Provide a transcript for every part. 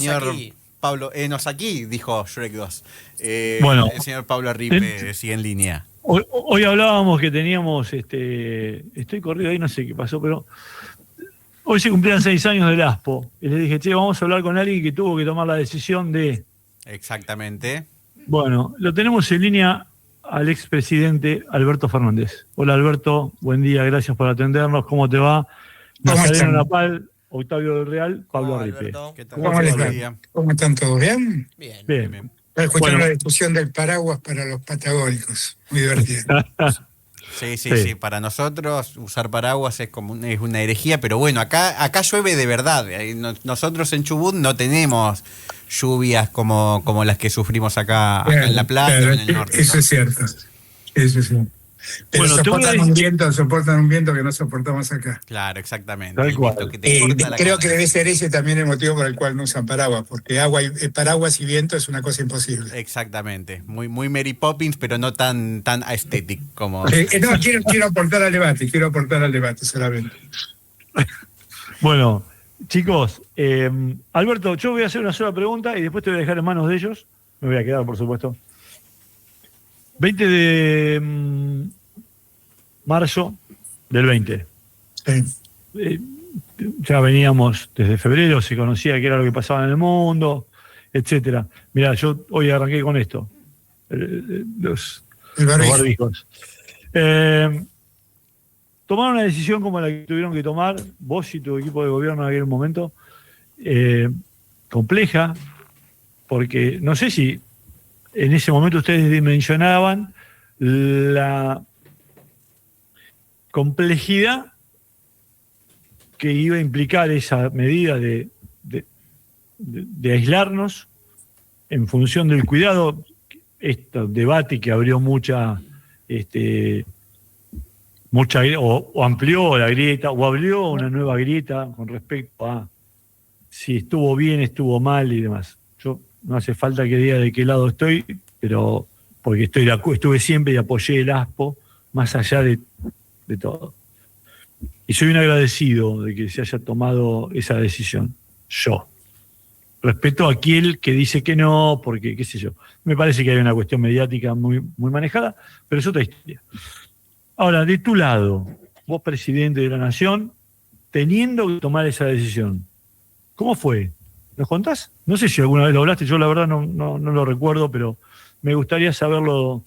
señor aquí. Pablo, enos aquí, dijo Shrek 2. Bueno, El señor Pablo Arripe sigue en línea. hoy hablábamos que teníamos, estoy corrido ahí, no sé qué pasó, pero hoy se cumplían 6 años del ASPO. Y les dije, che, vamos a hablar con alguien que tuvo que tomar la decisión de... Exactamente. Bueno, lo tenemos en línea al expresidente Alberto Fernández. Hola Alberto, buen día, gracias por atendernos, ¿cómo te va? ¿Cómo Nazareno están? Napal, Octavio del Real, Pablo ¿Cómo va, Arripe. Alberto? ¿Qué tal? ¿Cómo les Buen va? día. ¿Cómo están todos? ¿Bien? Bien. Bien. Escucharon Bueno. la discusión del paraguas para los patagónicos. Muy divertida. Sí, Sí. sí. Para nosotros usar paraguas es como es una herejía, pero bueno, acá llueve de verdad. Nosotros en Chubut no tenemos lluvias como las que sufrimos acá en la playa Claro, o en el norte. eso ¿no? es cierto. Eso es cierto. Pero Bueno, te voy a soportan un viento que no soportamos acá. Claro, exactamente. Tal El cual. viento que te corta la Creo cara. que debe ser ese también el motivo por el cual no usan paraguas, porque paraguas y viento es una cosa imposible. Exactamente. Muy Mary Poppins, pero no tan aesthetic como... No, quiero aportar al debate solamente. Bueno, chicos, Alberto, yo voy a hacer una sola pregunta y después te voy a dejar en manos de ellos. Me voy a quedar, por supuesto. 20 de marzo del 20. Sí. Ya veníamos desde febrero, se conocía qué era lo que pasaba en el mundo, etcétera. Mirá, yo hoy arranqué con esto. Los El barbijo. barbijos. Tomaron una decisión como la que tuvieron que tomar vos y tu equipo de gobierno en aquel momento, compleja, porque no sé si en ese momento ustedes dimensionaban la complejidad que iba a implicar esa medida de aislarnos en función del cuidado, este debate que abrió mucha o amplió la grieta, o abrió una nueva grieta con respecto a si estuvo bien, estuvo mal y demás. Yo no hace falta que diga de qué lado estoy, pero porque estuve siempre y apoyé el ASPO, más allá de todo. Y soy un agradecido de que se haya tomado esa decisión. Yo. Respeto a aquel que dice que no, porque, qué sé yo. Me parece que hay una cuestión mediática muy manejada, pero es otra historia. Ahora, de tu lado, vos presidente de la Nación, teniendo que tomar esa decisión, ¿cómo fue? ¿Nos contás? No sé si alguna vez lo hablaste, yo la verdad no lo recuerdo, pero me gustaría saberlo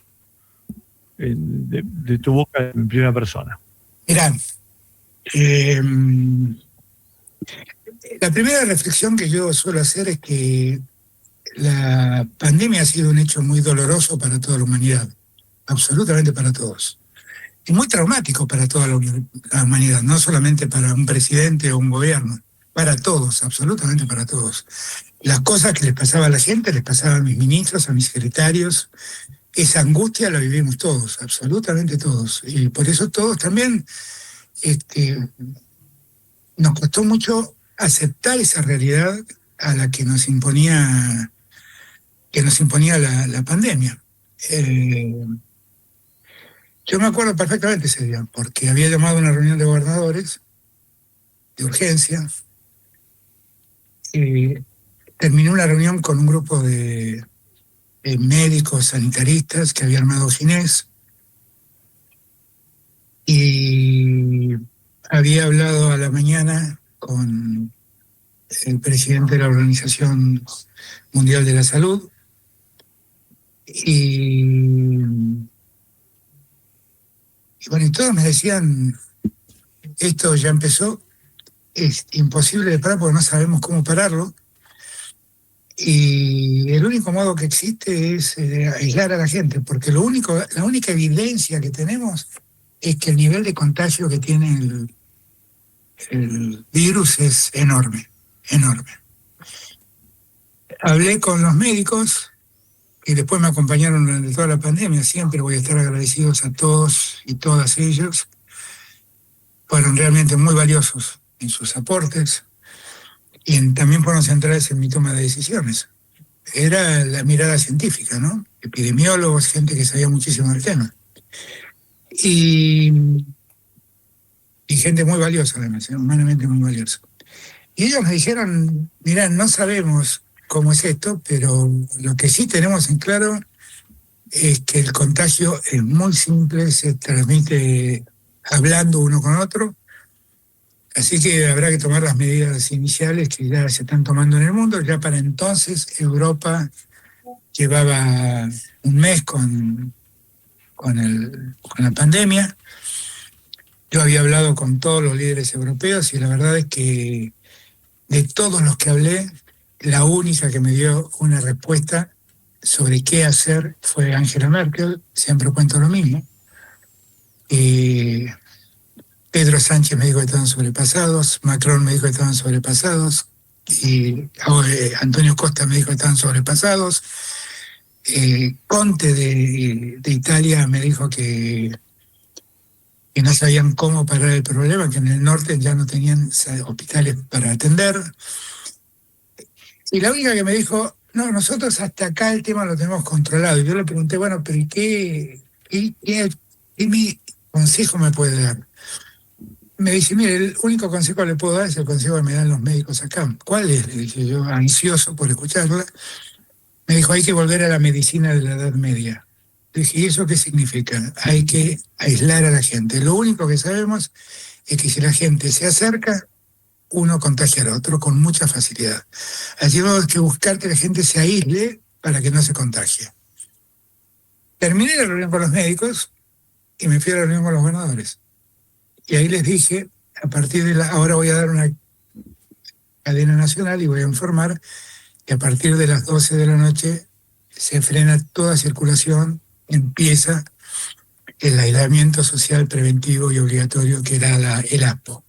de tu boca en primera persona. Mirá, la primera reflexión que yo suelo hacer es que la pandemia ha sido un hecho muy doloroso para toda la humanidad, absolutamente para todos, y muy traumático para toda la humanidad, no solamente para un presidente o un gobierno, para todos, absolutamente para todos. Las cosas que les pasaba a la gente, les pasaban a mis ministros, a mis secretarios. Esa angustia la vivimos todos, absolutamente todos, y por eso todos también nos costó mucho aceptar esa realidad a la que nos imponía la pandemia. Yo me acuerdo perfectamente ese día, porque había llamado a una reunión de gobernadores de urgencia, y terminó una reunión con un grupo de médicos, sanitaristas que había armado Ginés, y había hablado a la mañana con el presidente de la Organización Mundial de la Salud, y bueno, y todos me decían, esto ya empezó, es imposible de parar porque no sabemos cómo pararlo, y el único modo que existe es aislar a la gente, porque la única evidencia que tenemos es que el nivel de contagio que tiene el virus es enorme. Hablé con los médicos y después me acompañaron durante toda la pandemia. Siempre voy a estar agradecidos a todos y todas ellos. Fueron realmente muy valiosos en sus aportes y también fueron centrales en mi toma de decisiones. Era la mirada científica, ¿no? Epidemiólogos, gente que sabía muchísimo del tema. Y gente muy valiosa, además, humanamente muy valiosa. Y ellos me dijeron, mirá, no sabemos cómo es esto, pero lo que sí tenemos en claro es que el contagio es muy simple, se transmite hablando uno con otro, así que habrá que tomar las medidas iniciales que ya se están tomando en el mundo. Ya para entonces Europa llevaba un mes con la pandemia. Yo había hablado con todos los líderes europeos y la verdad es que de todos los que hablé, la única que me dio una respuesta sobre qué hacer fue Angela Merkel. Siempre cuento lo mismo. Pedro Sánchez me dijo que estaban sobrepasados, Macron me dijo que estaban sobrepasados, y Antonio Costa me dijo que estaban sobrepasados. Conte de Italia me dijo que no sabían cómo parar el problema, que en el norte ya no tenían hospitales para atender. Y la única que me dijo, no, nosotros hasta acá el tema lo tenemos controlado. Y yo le pregunté, bueno, pero ¿y qué mi consejo me puede dar? Me dice, mire, el único consejo que le puedo dar es el consejo que me dan los médicos acá. ¿Cuál es? Le dije yo, ansioso por escucharla. Me dijo, hay que volver a la medicina de la Edad Media. Le dije, ¿y eso qué significa? Hay que aislar a la gente. Lo único que sabemos es que si la gente se acerca, uno contagia al otro con mucha facilidad. Así tenemos que buscar que la gente se aísle para que no se contagie. Terminé la reunión con los médicos y me fui a la reunión con los gobernadores. Y ahí les dije, a partir de ahora voy a dar una cadena nacional y voy a informar que a partir de las 12 de la noche se frena toda circulación, empieza el aislamiento social preventivo y obligatorio que era el ASPO.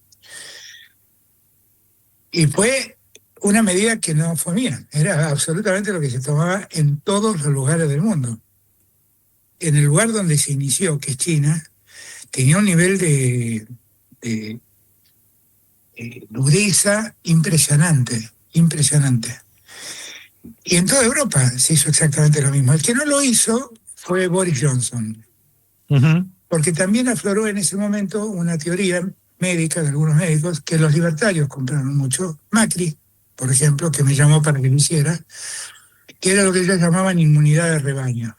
Y fue una medida que no fue mía, era absolutamente lo que se tomaba en todos los lugares del mundo. En el lugar donde se inició, que es China, tenía un nivel de dureza impresionante. Y en toda Europa se hizo exactamente lo mismo. El que no lo hizo fue Boris Johnson. Uh-huh. Porque también afloró en ese momento una teoría médica de algunos médicos que los libertarios compraron mucho. Macri, por ejemplo, que me llamó para que lo hiciera, que era lo que ellos llamaban inmunidad de rebaño.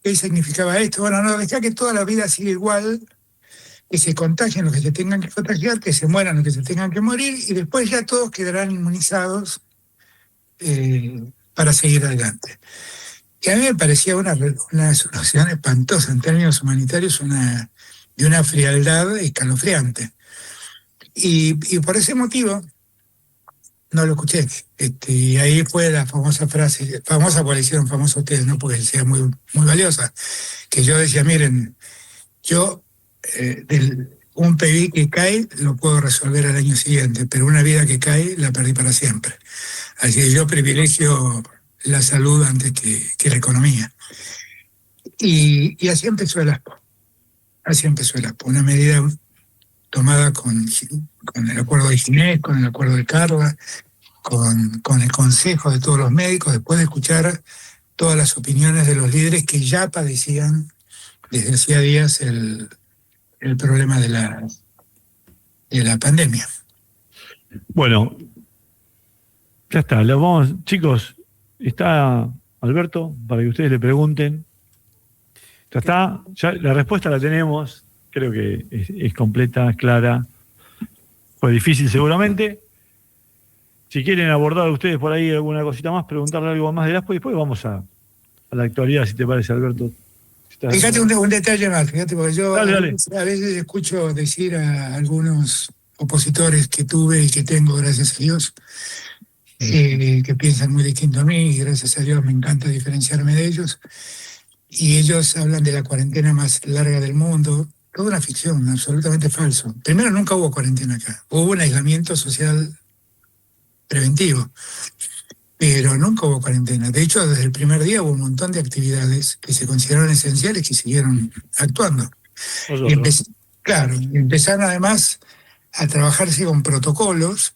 ¿Qué significaba esto? Bueno, no, dejá que toda la vida siga igual, que se contagien los que se tengan que contagiar, que se mueran los que se tengan que morir, y después ya todos quedarán inmunizados para seguir adelante. Que a mí me parecía una solución espantosa en términos humanitarios, de una frialdad escalofriante. Y por ese motivo no lo escuché. Y ahí fue la famosa frase, famosa porque le hicieron famoso a ustedes, no porque sea muy, muy valiosa, que yo decía, miren, yo un PBI que cae lo puedo resolver al año siguiente, pero una vida que cae la perdí para siempre. Así que yo privilegio la salud antes que la economía. Y así empezó el ASPO. Una medida tomada con el acuerdo de Ginés, con el acuerdo de Carla, con el consejo de todos los médicos, después de escuchar todas las opiniones de los líderes que ya padecían desde hacía días el problema de la pandemia. Bueno, ya está. Chicos, está Alberto para que ustedes le pregunten. Ya está, ya la respuesta la tenemos, creo que es completa, es clara. Fue difícil seguramente. Si quieren abordar ustedes por ahí alguna cosita más, preguntarle algo más de ASPO y después vamos a la actualidad, si te parece, Alberto. Fíjate un detalle más, porque yo dale. A veces escucho decir a algunos opositores que tuve y que tengo, gracias a Dios, que piensan muy distinto a mí, y gracias a Dios me encanta diferenciarme de ellos, y ellos hablan de la cuarentena más larga del mundo. Toda una ficción, absolutamente falso. Primero, nunca hubo cuarentena acá, hubo un aislamiento social preventivo, pero nunca hubo cuarentena. De hecho, desde el primer día hubo un montón de actividades que se consideraron esenciales y que siguieron actuando. Empezaron además a trabajarse con protocolos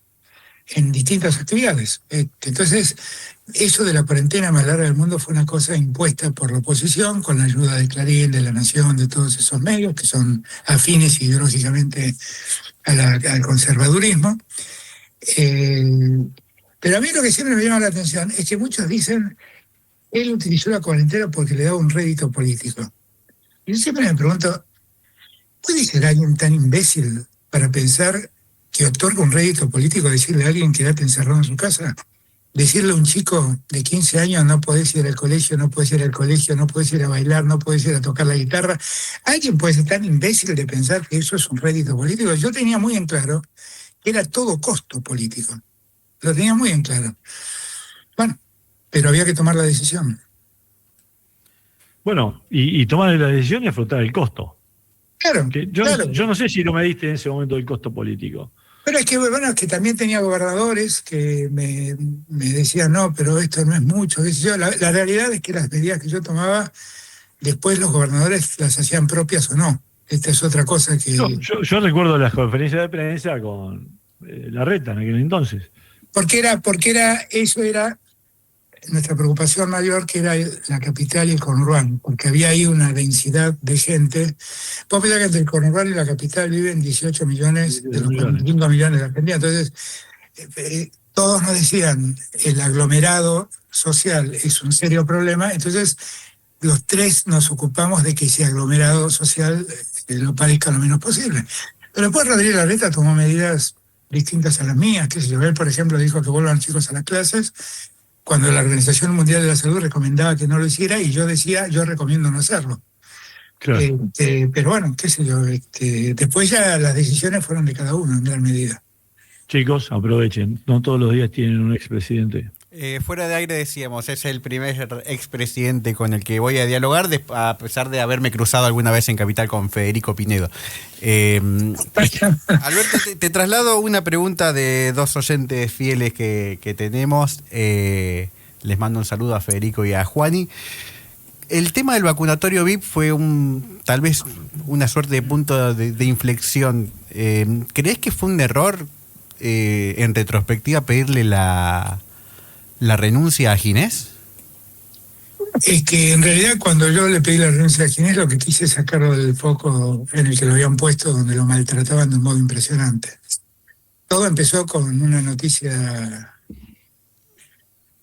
en distintas actividades. Entonces, eso de la cuarentena más larga del mundo fue una cosa impuesta por la oposición, con la ayuda de Clarín, de La Nación, de todos esos medios que son afines ideológicamente al conservadurismo. Eh, pero a mí lo que siempre me llama la atención es que muchos dicen, él utilizó la cuarentena porque le daba un rédito político. Y yo siempre me pregunto, ¿puede ser alguien tan imbécil para pensar que otorga un rédito político decirle a alguien quédate encerrado en su casa? Decirle a un chico de 15 años no podés ir al colegio, no podés ir al colegio, no podés ir a bailar, no podés ir a tocar la guitarra. ¿Alguien puede ser tan imbécil de pensar que eso es un rédito político? Yo tenía muy en claro que era todo costo político. Lo tenía muy en claro. Bueno, pero había que tomar la decisión. Bueno, y tomar la decisión y afrontar el costo. Claro, Que claro. yo no sé si lo mediste en ese momento el costo político. Pero es que, bueno, es que también tenía gobernadores que me decían, no, pero esto no es mucho. Qué sé yo. La realidad es que las medidas que yo tomaba, después los gobernadores las hacían propias o no. Esta es otra cosa que... Yo recuerdo las conferencias de prensa con Larreta en aquel entonces. Eso era nuestra preocupación mayor, que era la capital y el conurbano, porque había ahí una densidad de gente. Vos pensás que entre el conurbano y la capital viven 18 millones de los 45 millones de Argentina. Entonces, todos nos decían, el aglomerado social es un serio problema. Entonces, los tres nos ocupamos de que ese aglomerado social lo parezca lo menos posible. Pero después Rodríguez Larreta tomó medidas distintas a las mías, que sé yo. Él, por ejemplo, dijo que vuelvan los chicos a las clases, cuando la Organización Mundial de la Salud recomendaba que no lo hiciera, y yo decía, yo recomiendo no hacerlo. Claro. Pero bueno, qué sé yo, después ya las decisiones fueron de cada uno en gran medida. Chicos, aprovechen, no todos los días tienen un expresidente. Fuera de aire decíamos, es el primer expresidente con el que voy a dialogar, a pesar de haberme cruzado alguna vez en Capital con Federico Pinedo. Alberto, te traslado una pregunta de dos oyentes fieles que tenemos. Les mando un saludo a Federico y a Juani. El tema del vacunatorio VIP fue tal vez una suerte de punto de inflexión. ¿Crees que fue un error en retrospectiva pedirle la renuncia a Ginés? Es que en realidad cuando yo le pedí la renuncia a Ginés, lo que quise es sacarlo del foco en el que lo habían puesto, donde lo maltrataban de un modo impresionante. Todo empezó con una noticia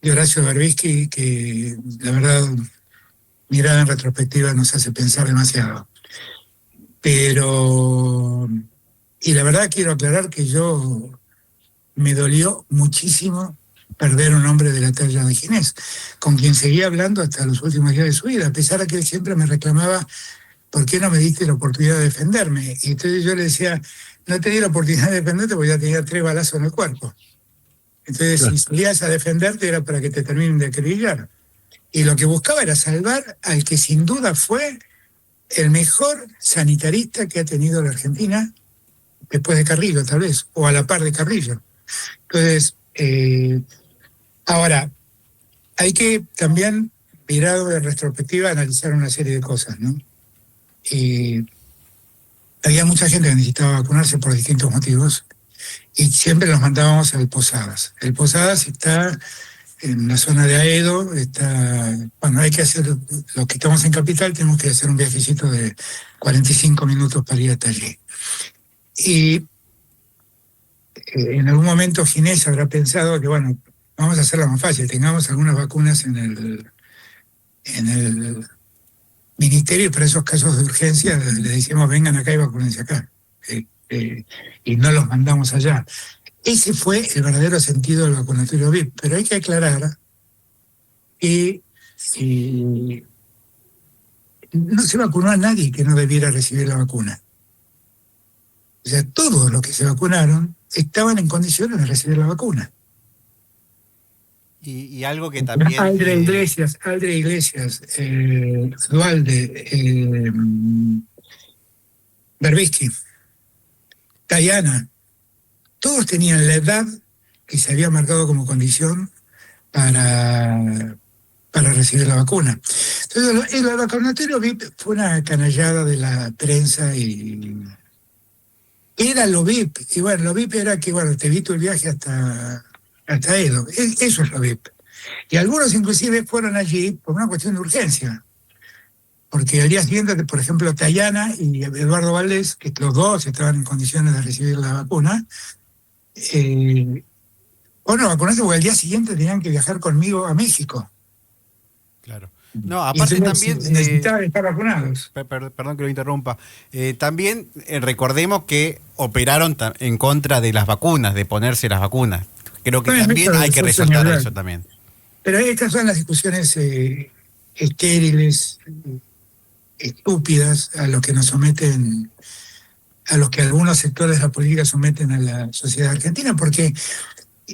de Horacio Berbisky que, la verdad, mirada en retrospectiva nos hace pensar demasiado. Y la verdad quiero aclarar que me dolió muchísimo perder un hombre de la talla de Ginés, con quien seguía hablando hasta los últimos días de su vida, a pesar de que él siempre me reclamaba, ¿por qué no me diste la oportunidad de defenderme? Y entonces yo le decía, no te di la oportunidad de defenderte porque ya tenía 3 balazos en el cuerpo. Entonces, claro, si salías a defenderte era para que te terminen de acribillar. Y lo que buscaba era salvar al que sin duda fue el mejor sanitarista que ha tenido la Argentina, después de Carrillo tal vez, o a la par de Carrillo. Entonces, ahora, hay que también, mirado en retrospectiva, analizar una serie de cosas, ¿no? Había mucha gente que necesitaba vacunarse por distintos motivos y siempre los mandábamos al Posadas. El Posadas está en la zona de Aedo, bueno, hay que hacer, los que estamos en Capital tenemos que hacer un viajecito de 45 minutos para ir hasta allí. Y en algún momento Ginés habrá pensado que, bueno, vamos a hacerlo más fácil, tengamos algunas vacunas en el ministerio, y para esos casos de urgencia le decimos vengan acá y vacúnense acá. Y no los mandamos allá. Ese fue el verdadero sentido del vacunatorio VIP. Pero hay que aclarar que no se vacunó a nadie que no debiera recibir la vacuna. O sea, todos los que se vacunaron estaban en condiciones de recibir la vacuna. Y algo que también... Aldre Iglesias, Dualde, Berbisky, Tayana, todos tenían la edad que se había marcado como condición para recibir la vacuna. Entonces, el vacunatorio VIP fue una canallada de la prensa y era lo VIP. Y bueno, lo VIP era que, bueno, te evito el viaje hasta Edo. Eso es lo VIP. Y algunos inclusive fueron allí por una cuestión de urgencia. Porque al día siguiente, por ejemplo, Tayana y Eduardo Valdés, que los dos estaban en condiciones de recibir la vacuna, Vos no vacunaste porque al día siguiente tenían que viajar conmigo a México. Claro. No, Y aparte entonces también, necesitaban estar vacunados. perdón que lo interrumpa, también recordemos que operaron en contra de las vacunas, de ponerse las vacunas. Creo que Bueno, también hay que eso es resaltar señalar. eso también. Pero estas son las discusiones estériles, estúpidas, a los que nos someten, a los que algunos sectores de la política someten a la sociedad argentina, porque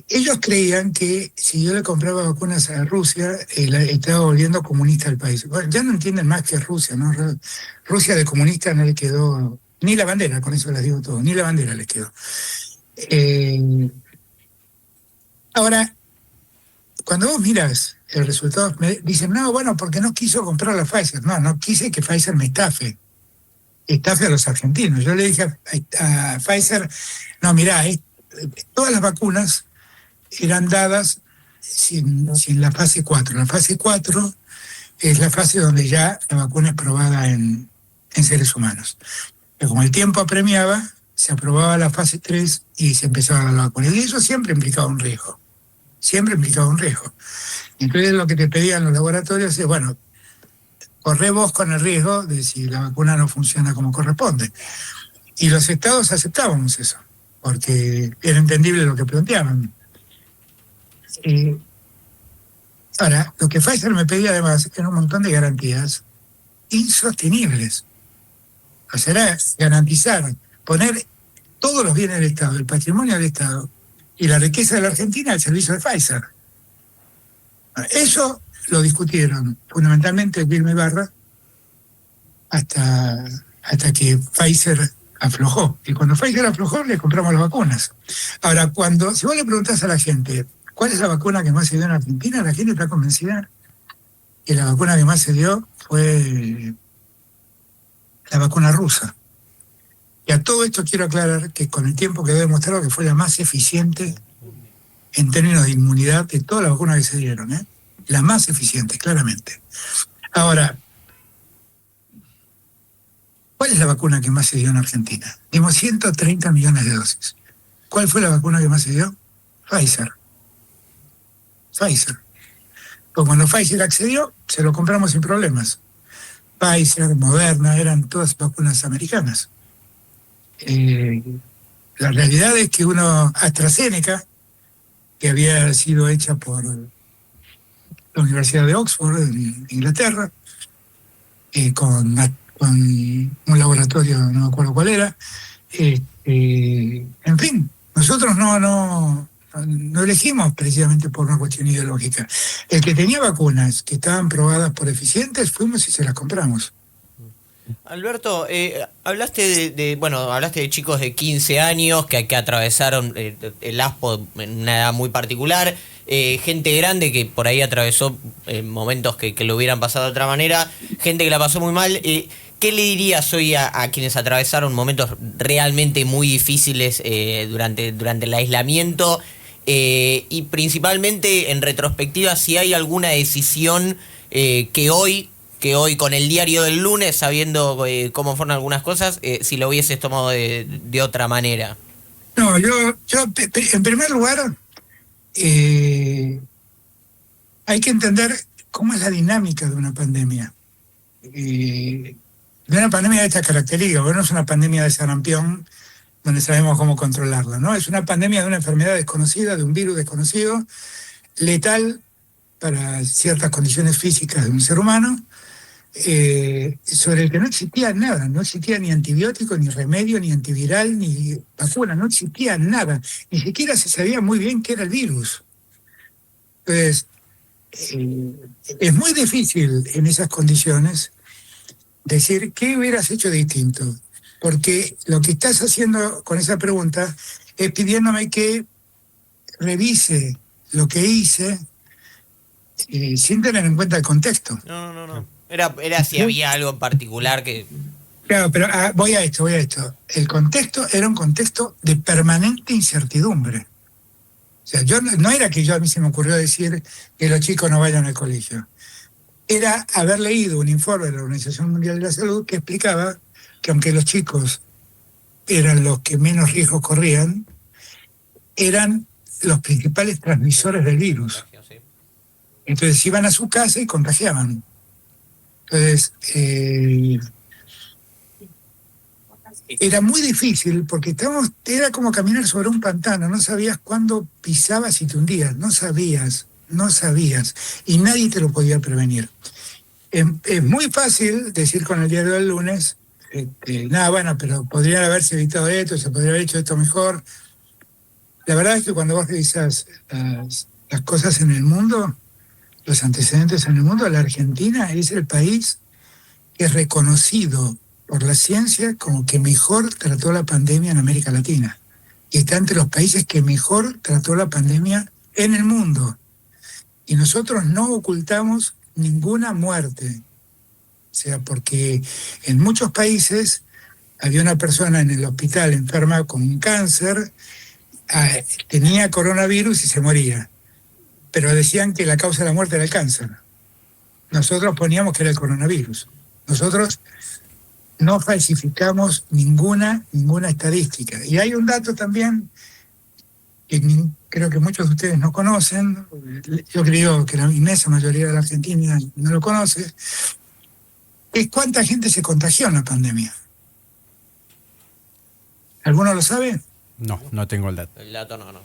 ellos creían que si yo le compraba vacunas a Rusia, estaba volviendo comunista el país. Bueno, ya no entienden más que Rusia, ¿no? Rusia de comunista no le quedó ni la bandera, con eso les digo todo, ni la bandera les quedó. Ahora, cuando vos miras el resultado, me dicen, no, bueno, porque no quiso comprar la Pfizer. No, no quise que Pfizer me estafe a los argentinos. Yo le dije a Pfizer, no, mirá, todas las vacunas eran dadas sin la fase 4. La fase 4 es la fase donde ya la vacuna es probada en seres humanos. Pero como el tiempo apremiaba, se aprobaba la fase 3 y se empezaba a dar la vacuna. Y eso siempre implicaba un riesgo. Siempre implicaba un riesgo. Entonces lo que te pedían los laboratorios es, bueno, corre vos con el riesgo de si la vacuna no funciona como corresponde. Y los estados aceptábamos eso, porque era entendible lo que planteaban. Ahora, lo que Pfizer me pedía además era un montón de garantías insostenibles. O sea, era garantizar, poner todos los bienes del Estado, el patrimonio del Estado y la riqueza de la Argentina al servicio de Pfizer. Eso lo discutieron fundamentalmente Vilma Ibarra hasta que Pfizer aflojó. Y cuando Pfizer aflojó, le compramos las vacunas. Ahora, si vos le preguntás a la gente cuál es la vacuna que más se dio en Argentina, la gente está convencida que la vacuna que más se dio fue la vacuna rusa. Y a todo esto quiero aclarar que con el tiempo quedó demostrado que fue la más eficiente en términos de inmunidad de todas las vacunas que se dieron, ¿eh? La más eficiente, claramente. Ahora, ¿cuál es la vacuna que más se dio en Argentina? Dimos 130 millones de dosis. ¿Cuál fue la vacuna que más se dio? Pfizer. Pues cuando Pfizer accedió, se lo compramos sin problemas. Pfizer, Moderna, eran todas vacunas americanas. La realidad es que AstraZeneca, que había sido hecha por la Universidad de Oxford, en Inglaterra, con un laboratorio, no me acuerdo cuál era, en fin, nosotros no elegimos precisamente por una cuestión ideológica. El que tenía vacunas que estaban probadas por eficientes, fuimos y se las compramos. Alberto, hablaste hablaste de chicos de 15 años que atravesaron el ASPO en una edad muy particular, gente grande que por ahí atravesó momentos que lo hubieran pasado de otra manera, gente que la pasó muy mal. ¿Qué le dirías hoy a quienes atravesaron momentos realmente muy difíciles durante el aislamiento? Y principalmente en retrospectiva, si hay alguna decisión que hoy con el diario del lunes, sabiendo cómo fueron algunas cosas, si lo hubieses tomado de otra manera. No, yo en primer lugar, hay que entender cómo es la dinámica de una pandemia. De una pandemia de esta característica, porque no es una pandemia de sarampión donde sabemos cómo controlarla, ¿no? Es una pandemia de una enfermedad desconocida, de un virus desconocido, letal para ciertas condiciones físicas de un ser humano, sobre el que no existía nada, no existía ni antibiótico, ni remedio, ni antiviral, ni vacuna, no existía nada, ni siquiera se sabía muy bien qué era el virus. Entonces, es muy difícil en esas condiciones decir qué hubieras hecho distinto, porque lo que estás haciendo con esa pregunta es pidiéndome que revise lo que hice sin tener en cuenta el contexto. No. Era si había algo en particular que... Claro, pero voy a esto. El contexto era un contexto de permanente incertidumbre. O sea, no era que a mí se me ocurrió decir que los chicos no vayan al colegio. Era haber leído un informe de la Organización Mundial de la Salud que explicaba que aunque los chicos eran los que menos riesgos corrían, eran los principales transmisores del virus. Entonces iban a su casa y contagiaban. Entonces, era muy difícil porque era como caminar sobre un pantano, no sabías cuándo pisabas y te hundías, no sabías, y nadie te lo podía prevenir. Es muy fácil decir con el diario del lunes, nada, bueno, pero podrían haberse evitado esto, se podría haber hecho esto mejor. La verdad es que cuando vos revisás las cosas en el mundo, los antecedentes en el mundo, la Argentina es el país que es reconocido por la ciencia como que mejor trató la pandemia en América Latina. Y está entre los países que mejor trató la pandemia en el mundo. Y nosotros no ocultamos ninguna muerte. O sea, porque en muchos países había una persona en el hospital enferma con un cáncer, tenía coronavirus y se moría. Pero decían que la causa de la muerte era el cáncer. Nosotros poníamos que era el coronavirus. Nosotros no falsificamos ninguna estadística. Y hay un dato también que creo que muchos de ustedes no conocen, yo creo que la inmensa mayoría de la Argentina no lo conoce, es cuánta gente se contagió en la pandemia. ¿Alguno lo sabe? No tengo el dato. El dato no.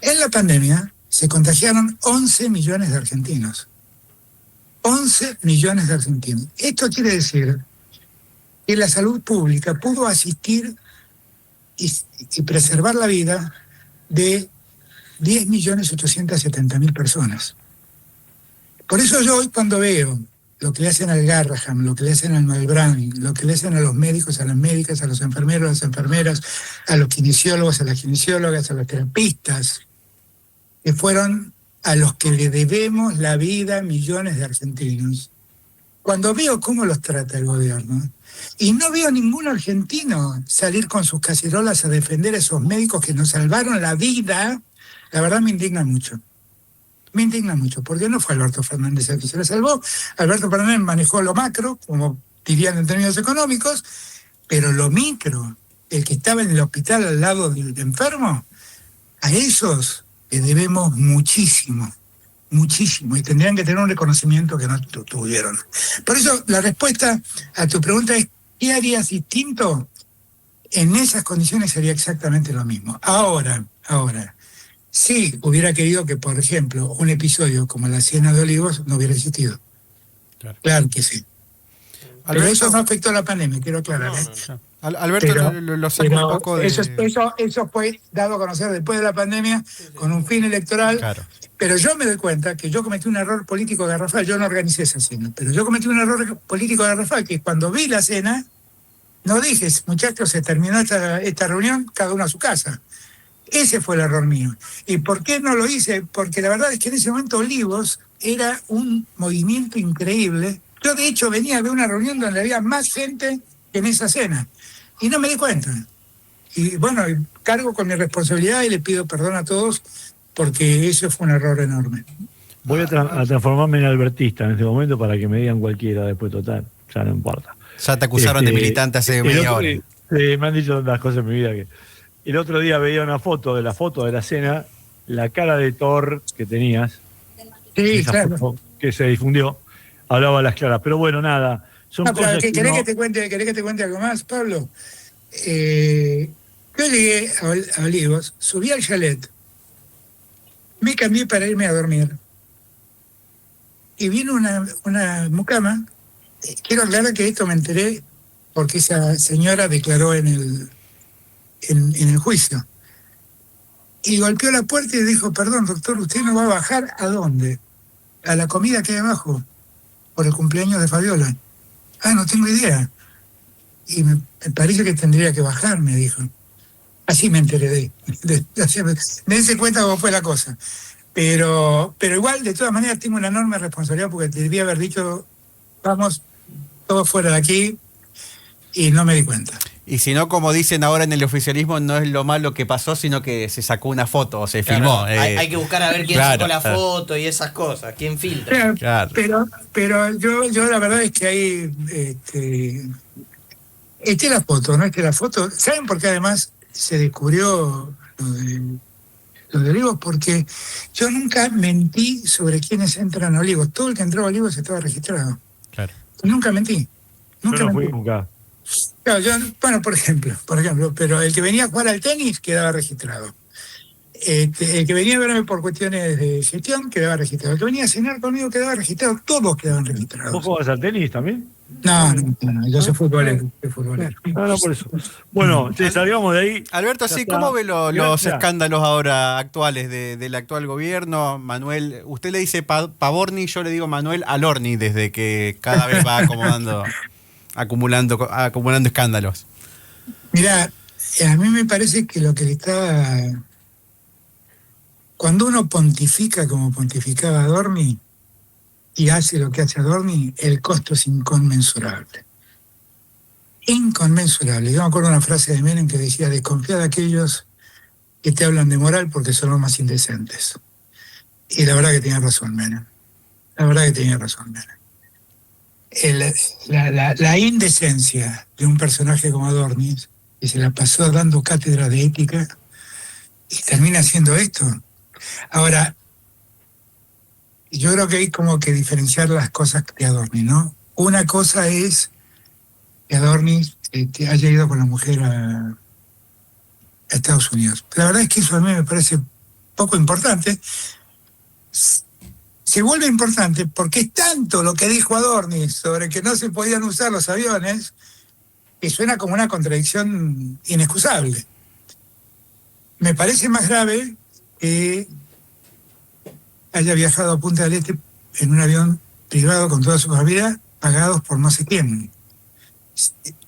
En la pandemia se contagiaron 11 millones de argentinos. 11 millones de argentinos. Esto quiere decir que la salud pública pudo asistir y preservar la vida de 10.870.000 personas. Por eso yo hoy cuando veo lo que le hacen al Garrahan, lo que le hacen al Malbrán, lo que le hacen a los médicos, a las médicas, a los enfermeros, a las enfermeras, a los kinesiólogos, a las kinesiólogas, a los terapistas, que fueron a los que le debemos la vida a millones de argentinos. Cuando veo cómo los trata el gobierno, y no veo ningún argentino salir con sus cacerolas a defender a esos médicos que nos salvaron la vida, la verdad me indigna mucho. Me indigna mucho, porque no fue Alberto Fernández el que se la salvó. Alberto Fernández manejó lo macro, como dirían en términos económicos, pero lo micro, el que estaba en el hospital al lado del enfermo, a esos le debemos muchísimo, y tendrían que tener un reconocimiento que no tuvieron. Por eso la respuesta a tu pregunta es, ¿qué harías distinto? En esas condiciones sería exactamente lo mismo. Ahora, sí hubiera querido que, por ejemplo, un episodio como la Siena de Olivos no hubiera existido. Claro que sí. Pero eso no afectó a la pandemia, quiero aclarar. Alberto, lo saco un poco de... Eso fue dado a conocer después de la pandemia, con un fin electoral. Claro. Pero yo me doy cuenta que yo cometí un error político garrafal. Yo no organicé esa cena, pero yo cometí un error político garrafal, que cuando vi la cena, no dije, muchachos, se terminó esta reunión, cada uno a su casa. Ese fue el error mío. ¿Y por qué no lo hice? Porque la verdad es que en ese momento Olivos era un movimiento increíble. Yo, de hecho, venía de una reunión donde había más gente que en esa cena. Y no me di cuenta. Y bueno, cargo con mi responsabilidad y le pido perdón a todos porque eso fue un error enorme. Voy a transformarme en albertista en este momento para que me digan cualquiera después, total. Ya no importa. Ya te acusaron de militante hace media hora. Me han dicho tantas cosas en mi vida que... El otro día veía una foto de la cena, la cara de Thor que tenías, sí, claro, foto que se difundió, hablaba a las claras. Pero bueno, nada. Son cosas ¿Querés que te cuente algo más, Pablo? Yo llegué a Olivos, subí al chalet, me cambié para irme a dormir y vino una mucama. Quiero aclarar que esto me enteré porque esa señora declaró en el juicio. Y golpeó la puerta y dijo, perdón, doctor, ¿usted no va a bajar a dónde? A la comida que hay abajo, por el cumpleaños de Fabiola. Ah, no tengo idea. Y me parece que tendría que bajar, me dijo. Así me enteré me di cuenta cómo fue la cosa. Pero igual, de todas maneras, tengo una enorme responsabilidad porque debía haber dicho, vamos, todos fuera de aquí, y no me di cuenta. Y si no, como dicen ahora en el oficialismo, no es lo malo que pasó, sino que se sacó una foto o se filmó. Hay que buscar a ver quién sacó la foto y esas cosas, quién filtra. Pero yo la verdad es que ahí esté la foto, no esté la foto. ¿Saben por qué además se descubrió lo de lo de Olivos, porque yo nunca mentí sobre quiénes entran a Olivos. Todo el que entraba a Olivos estaba registrado. Claro. Nunca mentí. Yo Nunca no fui mentí. nunca. Claro, bueno, por ejemplo, pero el que venía a jugar al tenis quedaba registrado. El que venía a verme por cuestiones de gestión quedaba registrado. El que venía a cenar conmigo quedaba registrado. Todos quedaban registrados. ¿Vos jugás al tenis también? No, yo soy futbolero. No, por eso. Bueno, salgamos de ahí. Alberto, Ya sí, está. ¿cómo ve los Gracias. escándalos ahora actuales del actual gobierno? Manuel, usted le dice Pavorni, yo le digo Manuel Alorni, desde que cada vez va acumulando escándalos. Mirá, a mí me parece que lo que le estaba... Cuando uno pontifica como pontificaba Adorni y hace lo que hace Adorni, el costo es inconmensurable. Inconmensurable. Yo me acuerdo una frase de Menem que decía: desconfía de aquellos que te hablan de moral porque son los más indecentes. Y la verdad que tenía razón Menem. La verdad que tenía razón Menem. La indecencia de un personaje como Adorni, que se la pasó dando cátedra de ética y termina haciendo esto. Ahora, yo creo que hay como que diferenciar las cosas de Adorni, ¿no? Una cosa es que Adorni haya ido con la mujer a Estados Unidos. La verdad es que eso a mí me parece poco importante. Se vuelve importante porque es tanto lo que dijo Adorni sobre que no se podían usar los aviones que suena como una contradicción inexcusable. Me parece más grave que haya viajado a Punta del Este en un avión privado con toda su familia, pagados por no sé quién.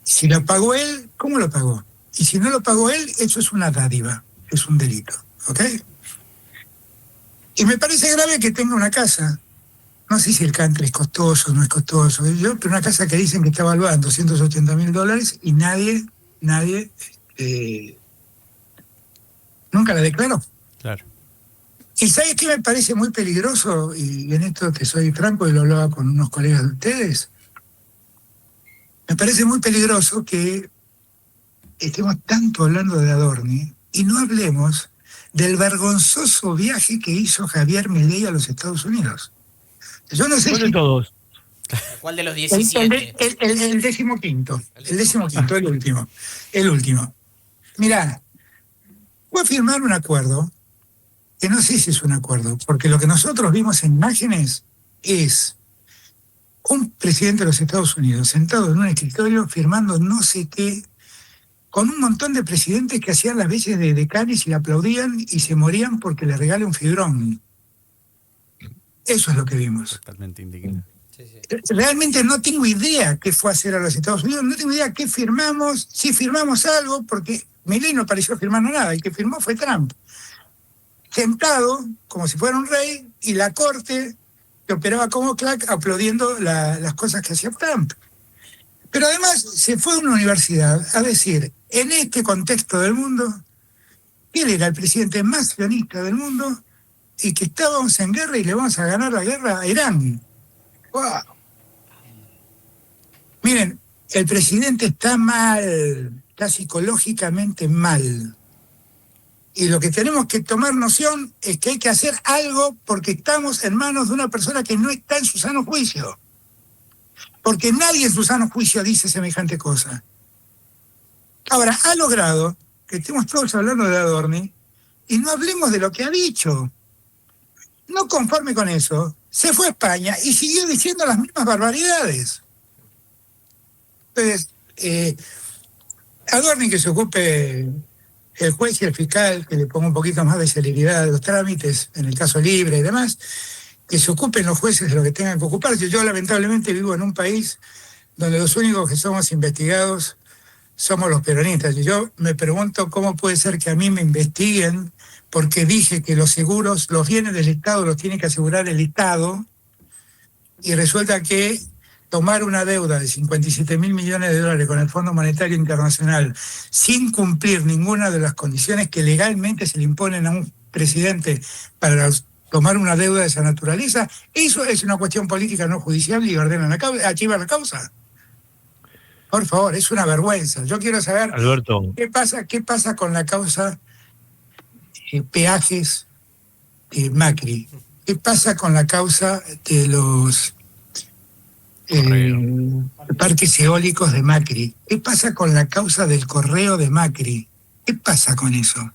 Si lo pagó él, ¿cómo lo pagó? Y si no lo pagó él, eso es una dádiva, es un delito, ¿ok? Y me parece grave que tenga una casa, no sé si el country es costoso o no es costoso, pero una casa que dicen que está valuada en $280,000 y nadie nunca la declaró. Claro. ¿Y sabes qué me parece muy peligroso? Y en esto te soy franco y lo hablaba con unos colegas de ustedes. Me parece muy peligroso que estemos tanto hablando de Adorni y no hablemos del vergonzoso viaje que hizo Javier Milei a los Estados Unidos. Yo no sé ¿Cuál si... de todos? ¿Cuál de los 17? El 15º, el último. Mirá, voy a firmar un acuerdo que no sé si es un acuerdo, porque lo que nosotros vimos en imágenes es un presidente de los Estados Unidos sentado en un escritorio firmando no sé qué, con un montón de presidentes que hacían las veces de Cádiz y le aplaudían y se morían porque le regale un fibrón. Eso es lo que vimos. Totalmente indignado. Sí, sí. Realmente no tengo idea qué fue a hacer a los Estados Unidos, no tengo idea qué firmamos, si firmamos algo, porque Milei no pareció firmar nada, el que firmó fue Trump. Sentado, como si fuera un rey, y la corte que operaba como clac, aplaudiendo las cosas que hacía Trump. Pero además se fue a una universidad a decir, en este contexto del mundo, que él era el presidente más sionista del mundo y que estábamos en guerra y le vamos a ganar la guerra a Irán. ¡Wow! Miren, el presidente está mal, está psicológicamente mal. Y lo que tenemos que tomar noción es que hay que hacer algo porque estamos en manos de una persona que no está en su sano juicio. Porque nadie en su sano juicio dice semejante cosa. Ahora, ha logrado que estemos todos hablando de Adorni y no hablemos de lo que ha dicho. No conforme con eso, se fue a España y siguió diciendo las mismas barbaridades. Entonces, Adorni que se ocupe el juez y el fiscal, que le ponga un poquito más de celeridad a los trámites, en el caso libre y demás, que se ocupen los jueces de lo que tengan que ocuparse. Yo lamentablemente vivo en un país donde los únicos que somos investigados somos los peronistas. Y yo me pregunto cómo puede ser que a mí me investiguen porque dije que los seguros, los bienes del Estado los tiene que asegurar el Estado, y resulta que tomar una deuda de 57.000 millones de dólares con el Fondo Monetario Internacional sin cumplir ninguna de las condiciones que legalmente se le imponen a un presidente para tomar una deuda de esa naturaleza, eso es una cuestión política no judicial y ordenan la causa, archivan la causa. Por favor, es una vergüenza. Yo quiero saber Alberto, qué pasa con la causa peajes Macri? ¿Qué pasa con la causa de los parques eólicos de Macri? ¿Qué pasa con la causa del correo de Macri? ¿Qué pasa con eso?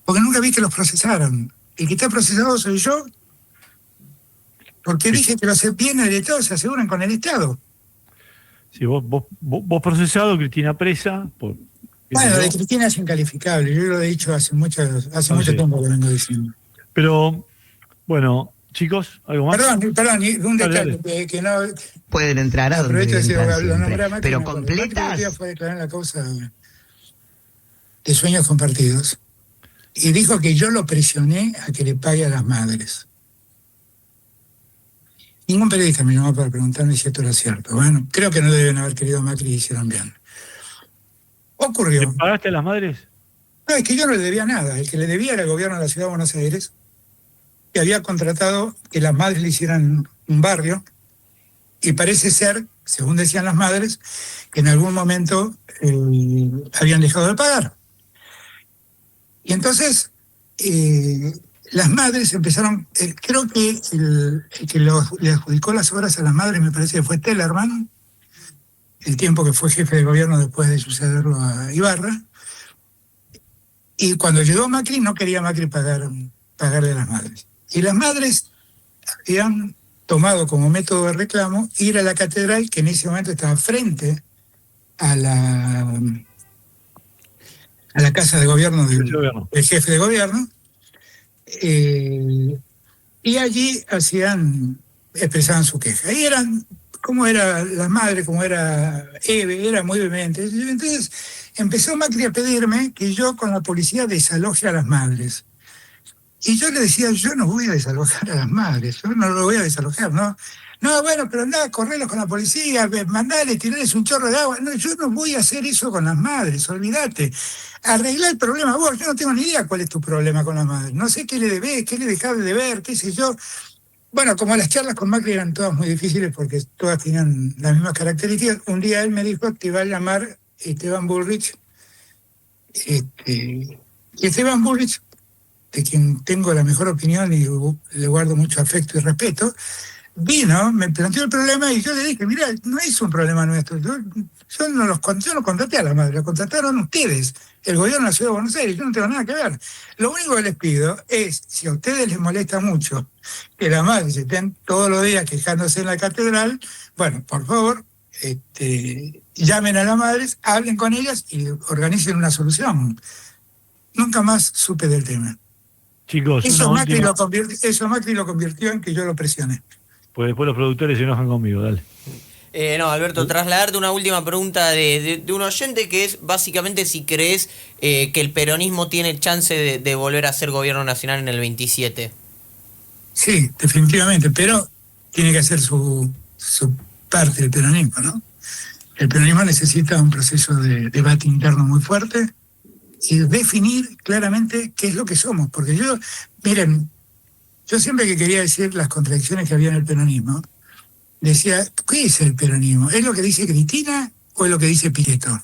Porque nunca vi que los procesaron. El que está procesado soy yo, porque dije que los bienes del Estado se aseguran con el Estado. Sí, vos procesado, Cristina presa. Bueno, de Cristina es incalificable. Yo lo he dicho hace mucho tiempo que vengo diciendo. Pero, bueno, chicos, ¿algo más? Perdón, un detalle que no... Pueden entrar a donde entran, pero completas. Macri fue a declarar la causa de sueños compartidos y dijo que yo lo presioné a que le pague a las madres. Ningún periodista me llamó para preguntarme si esto era cierto. Bueno, creo que no deben haber querido a Macri y hicieron bien. Ocurrió. ¿Le pagaste a las madres? No, es que yo no le debía nada. El que le debía era el gobierno de la Ciudad de Buenos Aires, que había contratado que las madres le hicieran un barrio, y parece ser, según decían las madres, que en algún momento habían dejado de pagar. Y entonces las madres empezaron, creo que el que le adjudicó las obras a las madres me parece que fue Tellerman, el tiempo que fue jefe de gobierno después de sucederlo a Ibarra, y cuando llegó Macri no quería Macri pagarle a las madres. Y las madres habían tomado como método de reclamo ir a la catedral, que en ese momento estaba frente a la casa de gobierno del jefe de gobierno, y allí expresaban su queja. Y eran, como era la madre, como era Eve, era muy vehemente. Entonces empezó Macri a pedirme que yo con la policía desaloje a las madres. Y yo le decía, yo no voy a desalojar a las madres, yo no lo voy a desalojar, ¿no? No, bueno, pero andá, correlos con la policía, mandale, tirarles un chorro de agua. No, yo no voy a hacer eso con las madres, olvídate. Arregla el problema vos, yo no tengo ni idea cuál es tu problema con las madres. No sé qué le debés, qué le dejás de deber, qué sé yo. Bueno, como las charlas con Macri eran todas muy difíciles porque todas tenían las mismas características, un día él me dijo, te va a llamar Esteban Bullrich. Y Esteban Bullrich, de quien tengo la mejor opinión y le guardo mucho afecto y respeto, vino, me planteó el problema y yo le dije, mira, no es un problema nuestro, yo no contraté a la madre, lo contrataron ustedes, el gobierno de la Ciudad de Buenos Aires, yo no tengo nada que ver. Lo único que les pido es, si a ustedes les molesta mucho que las madres estén todos los días quejándose en la catedral, bueno, por favor, llamen a las madres, hablen con ellas y organicen una solución. Nunca más supe del tema. Chicos, eso Macri lo convirtió en que yo lo presioné. Pues después los productores se enojan conmigo, dale. No, Alberto, trasladarte una última pregunta de un oyente que es básicamente si crees que el peronismo tiene chance de volver a ser gobierno nacional en el 27. Sí, definitivamente, pero tiene que hacer su parte del peronismo, ¿no? El peronismo necesita un proceso de debate interno muy fuerte y definir claramente qué es lo que somos, porque miren, yo siempre que quería decir las contradicciones que había en el peronismo, decía, ¿qué es el peronismo? ¿Es lo que dice Cristina o es lo que dice Pichetto?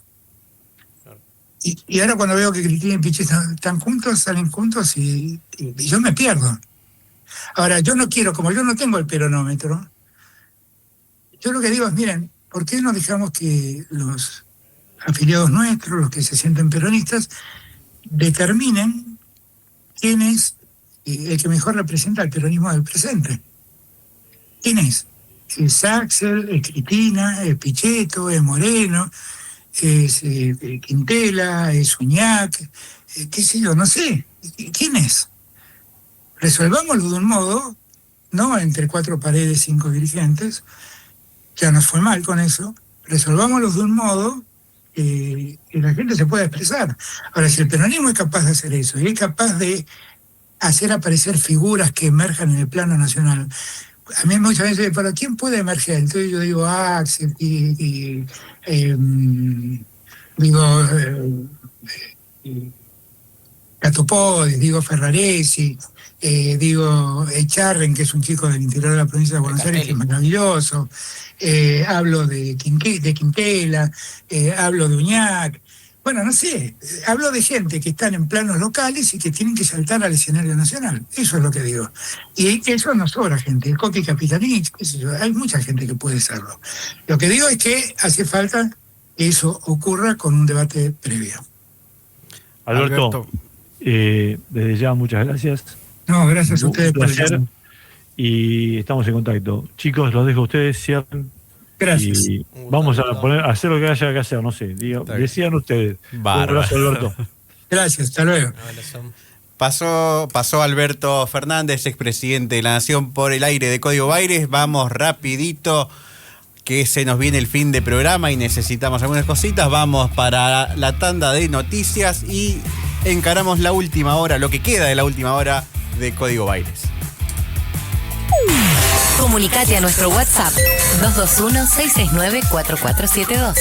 Y ahora cuando veo que Cristina y Pichetto están juntos, salen juntos y yo me pierdo. Ahora, yo no quiero, como yo no tengo el peronómetro, yo lo que digo es, miren, ¿por qué no dejamos que los afiliados nuestros, los que se sienten peronistas, determinen quién es el que mejor representa el peronismo del presente? ¿Quién es? ¿Es Axel, es Cristina, es Pichetto, es Moreno, es Quintela, es Uñac, qué sé yo, no sé? ¿Quién es? Resolvámoslo de un modo, no entre cuatro paredes, 5 dirigentes, ya nos fue mal con eso, resolvámoslo de un modo que la gente se pueda expresar. Ahora, si el peronismo es capaz de hacer eso, y es capaz de hacer aparecer figuras que emerjan en el plano nacional, a mí muchas veces, ¿para quién puede emerger? Entonces yo digo, Axel, Catopodis, digo Ferraresi, digo Echarren, que es un chico del interior de la provincia de Buenos Aires, que es maravilloso, hablo de Quintela, hablo de Uñac, Bueno, no sé, hablo de gente que están en planos locales y que tienen que saltar al escenario nacional. Eso es lo que digo. Y eso no sobra gente. El Coqui Capitanich, qué sé yo, hay mucha gente que puede serlo. Lo que digo es que hace falta que eso ocurra con un debate previo. Alberto, desde ya muchas gracias. No, gracias a ustedes por el placer. Y estamos en contacto. Chicos, los dejo a ustedes, cierren. Gracias. Y vamos a hacer lo que haya que hacer, no sé. Decían ustedes. Un abrazo, Alberto. Gracias, hasta luego. Pasó Alberto Fernández, expresidente de la Nación, por el aire de Código Baires. Vamos rapidito, que se nos viene el fin de programa y necesitamos algunas cositas. Vamos para la tanda de noticias y encaramos la última hora, lo que queda de la última hora de Código Baires. Comunicate a nuestro WhatsApp 221-669-4472.